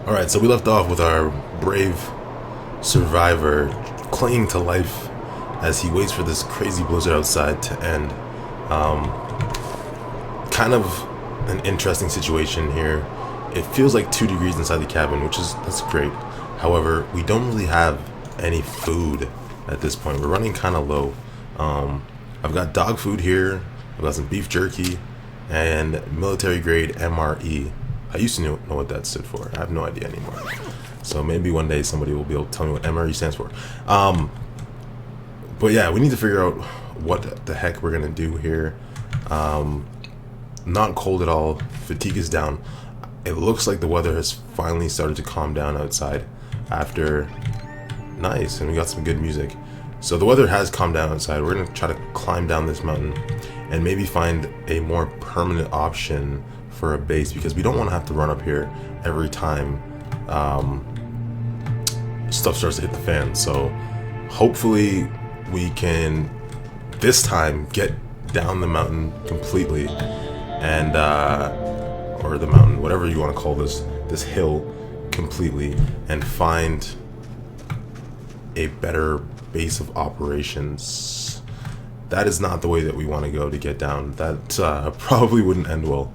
Alright, so we left off with our brave survivor clinging to life as he waits for this crazy blizzard outside to end. Kind of an interesting situation here. It feels like 2 degrees inside the cabin, that's great. However, we don't really have any food at this point. We're running kind of low. I've got dog food here. I've got some beef jerky and military grade MRE. I used to know what that stood for. I have no idea anymore. So maybe one day somebody will be able to tell me what MRE stands for. But yeah, we need to figure out what the heck we're gonna do here. Not cold at all. Fatigue is down. It looks like the weather has finally started to calm down outside after... Nice, and we got some good music. So the weather has calmed down outside. We're gonna try to climb down this mountain and maybe find a more permanent option for a base, because we don't want to have to run up here every time stuff starts to hit the fan. So hopefully we can this time get down the mountain completely, and or the mountain, whatever you want to call this hill, completely, and find a better base of operations. That is not the way that we want to go to get down. That probably wouldn't end well.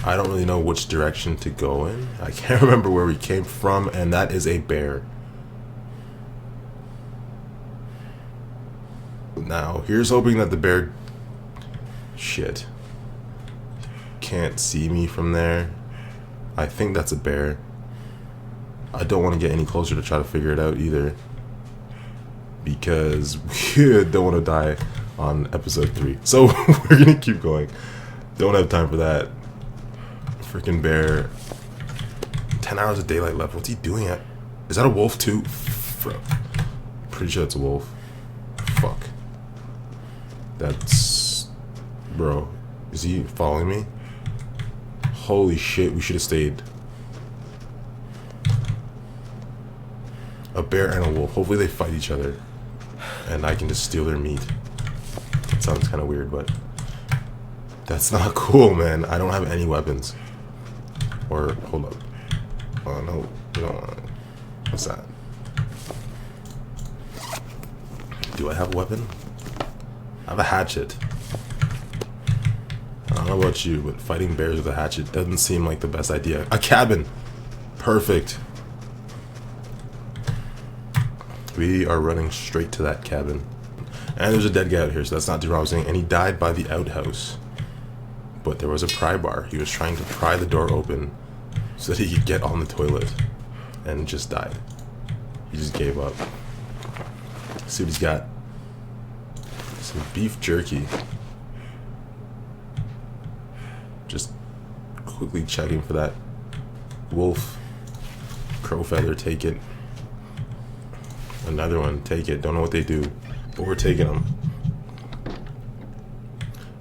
I don't really know which direction to go in. I can't remember where we came from, and that is a bear. Now, here's hoping that the bear... Shit. Can't see me from there. I think that's a bear. I don't want to get any closer to try to figure it out either, because we don't want to die on episode 3. So we're gonna keep going. Don't have time for that. Freaking bear. 10 hours of daylight left. What's he doing at? Is that a wolf too? Pretty sure it's a wolf. Fuck. That's... Bro. Is he following me? Holy shit, we should have stayed. A bear and a wolf. Hopefully they fight each other and I can just steal their meat. That sounds kind of weird, but that's not cool, man. I don't have any weapons. Or, hold up. Oh, no. What's that? Do I have a weapon? I have a hatchet. I don't know about you, but fighting bears with a hatchet doesn't seem like the best idea. A cabin! Perfect. We are running straight to that cabin. And there's a dead guy out here, so that's not too promising. And he died by the outhouse. But there was a pry bar. He was trying to pry the door open so that he could get on the toilet. And just died. He just gave up. Let's see what he's got. Some beef jerky. Just quickly checking for that wolf. Crow feather, take it. Another one, take it. Don't know what they do, but we're taking them.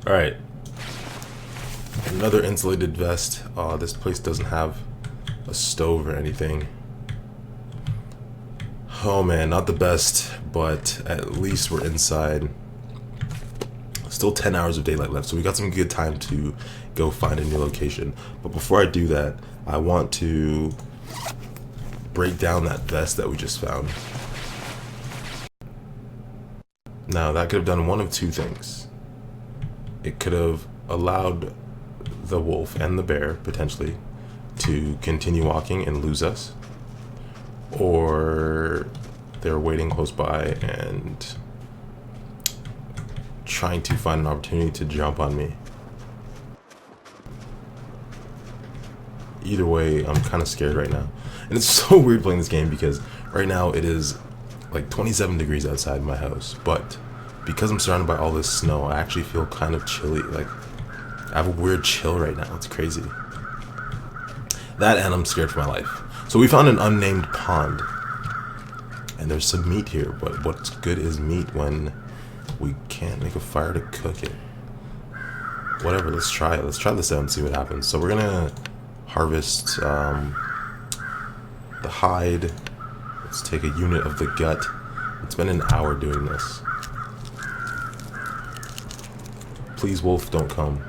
Alright. Another insulated vest. This place doesn't have a stove or anything. Oh man, not the best, but at least we're inside. Still 10 hours of daylight left, so we got some good time to go find a new location. But before I do that, I want to break down that vest that we just found. Now, that could have done one of 2 things. It could have allowed the wolf and the bear, potentially, to continue walking and lose us. Or they're waiting close by and trying to find an opportunity to jump on me. Either way, I'm kind of scared right now. And it's so weird playing this game because right now it is like 27 degrees outside my house, but because I'm surrounded by all this snow, I actually feel kind of chilly. Like, I have a weird chill right now. It's crazy. That, and I'm scared for my life. So we found an unnamed pond, and there's some meat here, but what's good is meat when we can't make a fire to cook it. Whatever, let's try it. Let's try this out and see what happens. So we're gonna harvest the hide. Let's take a unit of the gut. It's been an hour doing this. Please, wolf, don't come.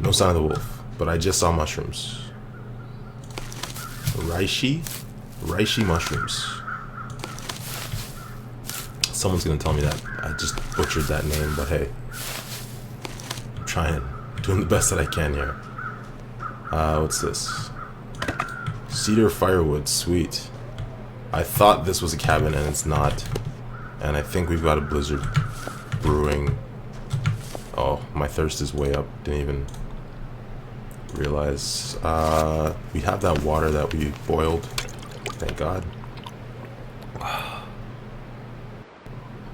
No sign of the wolf, but I just saw mushrooms. Reishi mushrooms. Someone's gonna tell me that I just butchered that name, but hey, I'm trying, doing the best that I can here. What's this? Cedar firewood, sweet. I thought this was a cabin and it's not. And I think we've got a blizzard brewing. Oh, my thirst is way up. Didn't even realize. We have that water that we boiled. Thank God.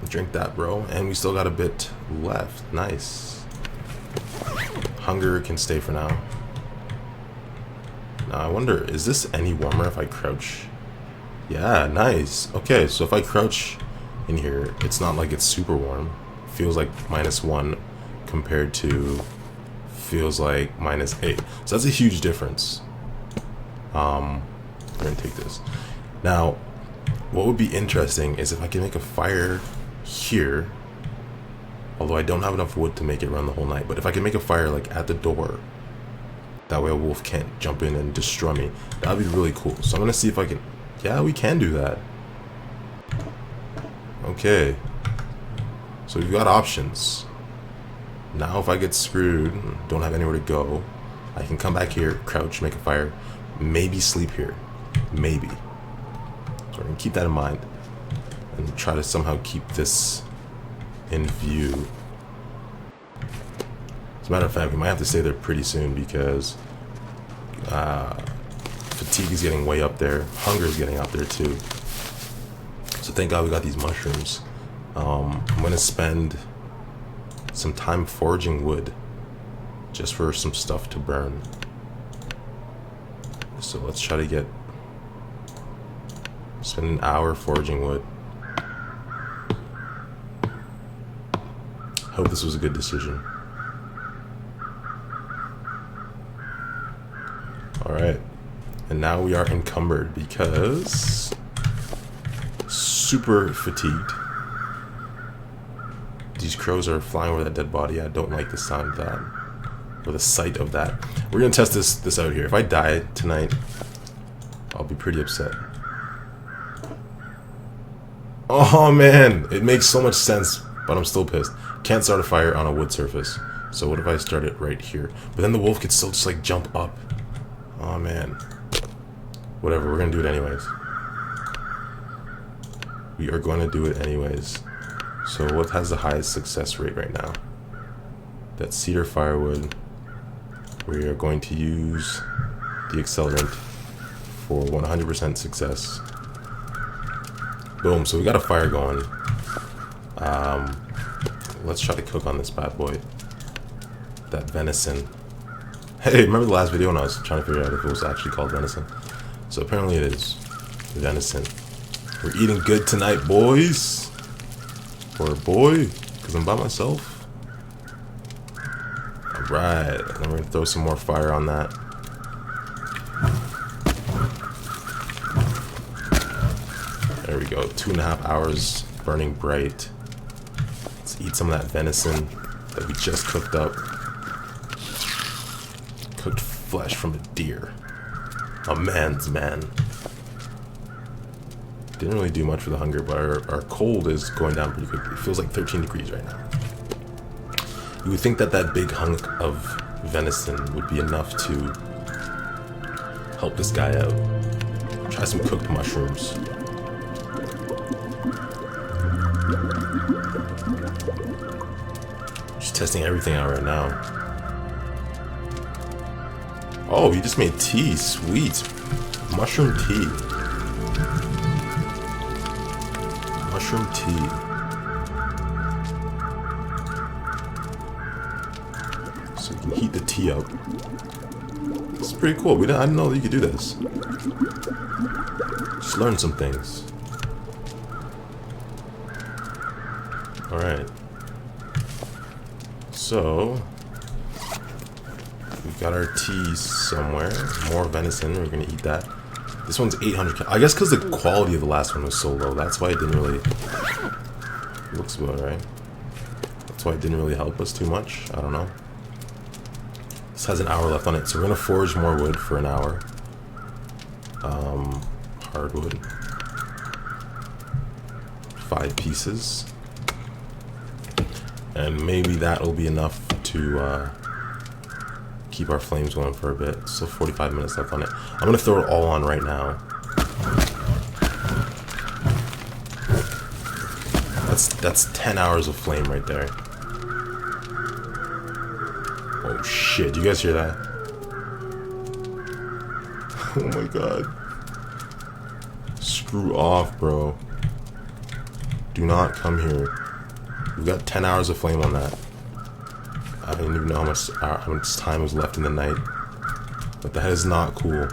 Drink that, bro. And we still got a bit left. Nice. Hunger can stay for now. Now I wonder, is this any warmer if I crouch? Yeah, nice. Okay, so if I crouch in here, it's not like it's super warm. Feels like -1 compared to feels like -8. So that's a huge difference. We're gonna take this. Now, what would be interesting is if I can make a fire here, although I don't have enough wood to make it run the whole night, but if I can make a fire like at the door, that way a wolf can't jump in and destroy me, that would be really cool. So I'm gonna see if I can. Yeah, we can do that. Okay, so we've got options. Now if I get screwed, don't have anywhere to go, I can come back here, crouch, make a fire, maybe sleep here, maybe. So I'm gonna keep that in mind and try to somehow keep this in view. As a matter of fact, we might have to stay there pretty soon because fatigue is getting way up there. Hunger is getting up there too. So thank God we got these mushrooms. I'm going to spend some time foraging wood just for some stuff to burn. So let's try to spend an hour foraging wood. Hope this was a good decision. Alright, and now we are encumbered because super fatigued. These crows are flying over that dead body. I don't like the sound of that, or the sight of that. We're gonna test this out here. If I die tonight, I'll be pretty upset. Oh man, it makes so much sense, but I'm still pissed. Can't start a fire on a wood surface. So what if I start it right here? But then the wolf could still just like jump up. Oh man. Whatever, we're gonna do it anyways. We are going to do it anyways. So what has the highest success rate right now? That's cedar firewood. We are going to use the accelerant for 100% success. Boom, so we got a fire going. Let's try to cook on this bad boy. That venison. Hey, remember the last video when I was trying to figure out if it was actually called venison? So apparently it is venison. We're eating good tonight, boys. Or boy, because I'm by myself. Alright, and we're going to throw some more fire on that. There we go, 2.5 hours burning bright. Let's eat some of that venison that we just cooked up. Cooked flesh from a deer. A man's man. Didn't really do much for the hunger, but our cold is going down pretty quickly. It feels like 13 degrees right now. You would think that that big hunk of venison would be enough to help this guy out. Try some cooked mushrooms. Just testing everything out right now. Oh, you just made tea. Sweet. Mushroom tea. Mushroom tea. So you can heat the tea up. This is pretty cool. I didn't know that you could do this. Just learned some things. Alright. So we've got our tea somewhere. More venison. We're gonna eat that. This one's 800 cal. I guess because the quality of the last one was so low. That's why it didn't really. Looks about right. That's why it didn't really help us too much. I don't know. This has an hour left on it, so we're gonna forge more wood for an hour. Hardwood. 5 pieces. And maybe that'll be enough to keep our flames going for a bit. So 45 minutes left on it. I'm gonna throw it all on right now. That's 10 hours of flame right there. Oh shit, do you guys hear that? Oh my god. Screw off, bro. Do not come here. We've got 10 hours of flame on that. I don't even know how much time was left in the night. But that is not cool.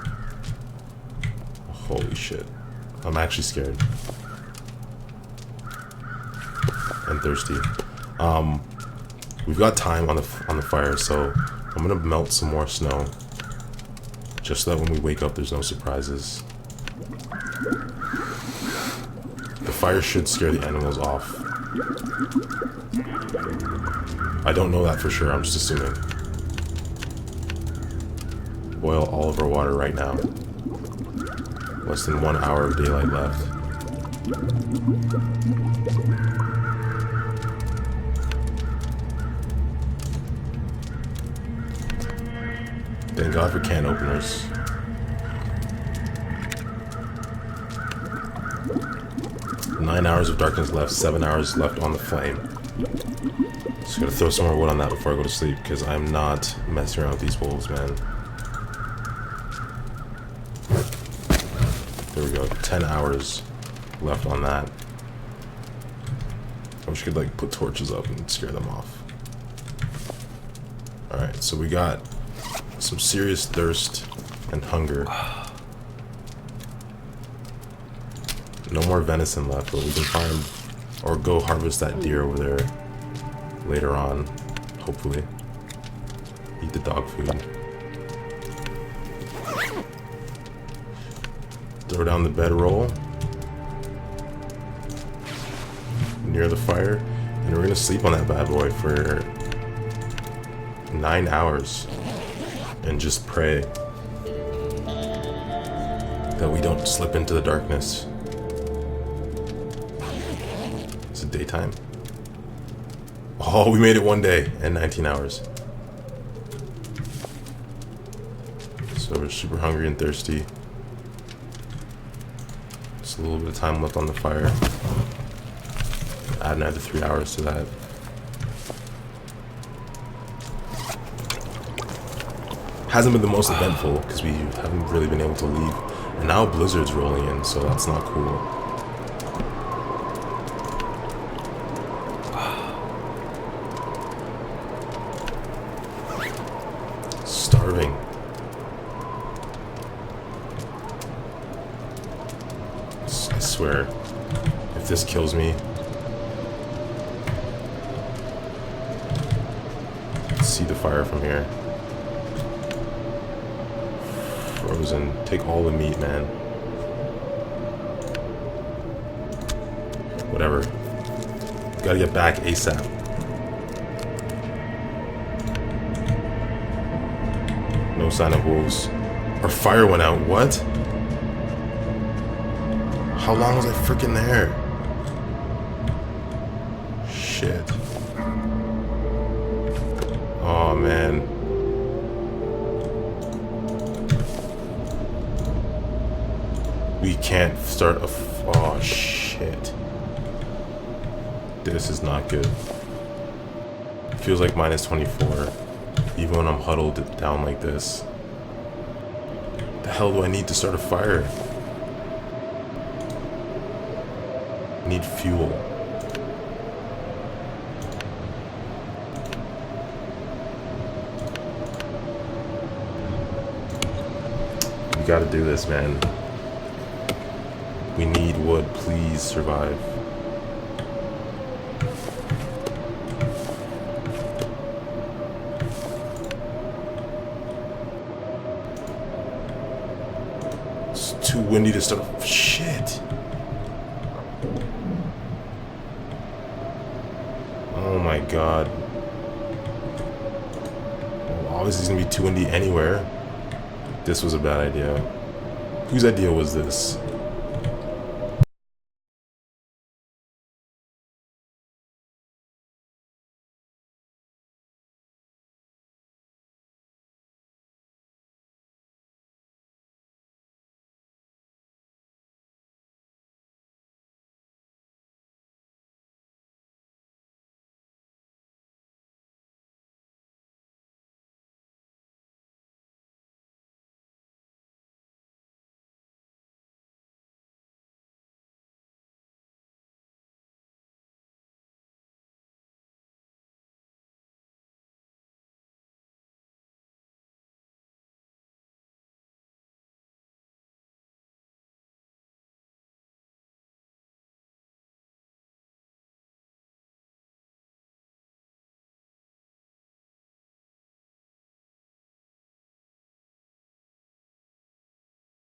Holy shit. I'm actually scared. And thirsty. We've got time on the fire, so I'm gonna melt some more snow. Just so that when we wake up there's no surprises. The fire should scare the animals off. I don't know that for sure, I'm just assuming. Boil all of our water right now. Less than 1 hour of daylight left. Thank God for can openers. Nine hours of darkness left, 7 hours left on the flame. Just gotta throw some more wood on that before I go to sleep, because I'm not messing around with these wolves, man. There we go, 10 hours left on that. I wish I could like put torches up and scare them off. Alright, so we got some serious thirst and hunger. No more venison left, but we can find or go harvest that deer over there later on, hopefully. Eat the dog food. Throw down the bedroll near the fire, and we're gonna sleep on that bad boy for 9 hours and just pray that we don't slip into the darkness. Is it daytime? Oh, we made it 1 day and 19 hours. So we're super hungry and thirsty. Just a little bit of time left on the fire. Add another 3 hours to that. Hasn't been the most eventful because we haven't really been able to leave. And now blizzard's rolling in, so that's not cool. Starving. I swear, if this kills me, see the fire from here. Frozen. Take all the meat, man. Whatever. Gotta get back ASAP. No sign of wolves. Our fire went out. What? How long was I freaking there? Shit. Oh, man. We can't start a... oh, shit. This is not good. Feels like minus 24. Even when I'm huddled down like this. The hell do I need to start a fire? I need fuel. We gotta do this, man. We need wood. Please survive. It's too windy to start. Shit. Oh my god. Obviously, it's gonna be too windy anywhere. This was a bad idea. Whose idea was this?